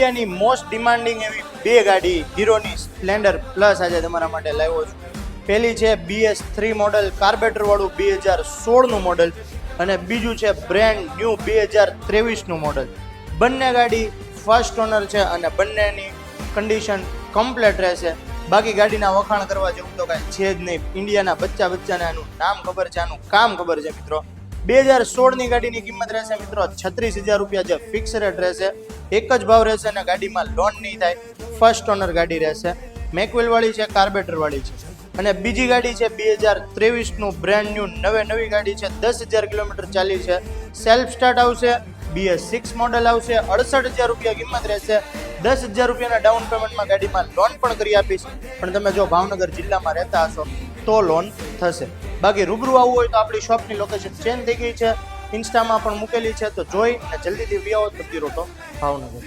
ઇન્ડિયાની most demanding એવી બે ગાડી હીરોની સ્પ્લેન્ડર પ્લસ આજે તમારા માટે લાવ્યો છું. પહેલી છે BS3 મોડલ કાર્બેટરવાળું 2016નું મોડલ અને બીજું છે બ્રેન્ડ ન્યૂ 2023નું મોડલ. બંને ગાડી ફર્સ્ટ ઓનર છે અને બંનેની કન્ડિશન કમ્પ્લેટ રહેશે. બાકી ગાડીના વખાણ કરવા જેવું તો કાંઈ છે જ નહીં. ઇન્ડિયાના બચ્ચાને આનું નામ ખબર છે, આનું કામ ખબર છે મિત્રો. 2016ની ગાડીની કિંમત રહેશે મિત્રો 36,000 રૂપિયા, જે ફિક્સ રેટ રહેશે. એક જ ભાવ રહેશે અને ગાડીમાં લોન નહીં થાય. ફર્સ્ટ ઓનર ગાડી રહેશે. મેકવેલ વાળી છે, કાર્બેટર વાળી છે. અને બીજી ગાડી છે 2023નું બ્રેન્ડ ન્યૂ નવી ગાડી છે. 10,000 કિલોમીટર ચાલી છે. સેલ્ફ સ્ટાર્ટ આવશે. BS6 મોડલ આવશે. 68,000 રૂપિયા કિંમત રહેશે. 10,000 રૂપિયાના ડાઉન પેમેન્ટમાં ગાડીમાં લોન પણ કરી આપીશ. પણ તમે જો ભાવનગર જિલ્લામાં રહેતા હશો તો લોન થશે. બાકી રૂબરૂ આવવું હોય તો આપણી શોપની લોકેશન ચેન્જ થઈ ગઈ છે, ઇન્સ્ટામાં પણ મૂકેલી છે, તો જોઈ અને જલ્દીથી આવો તો ભાવનગર.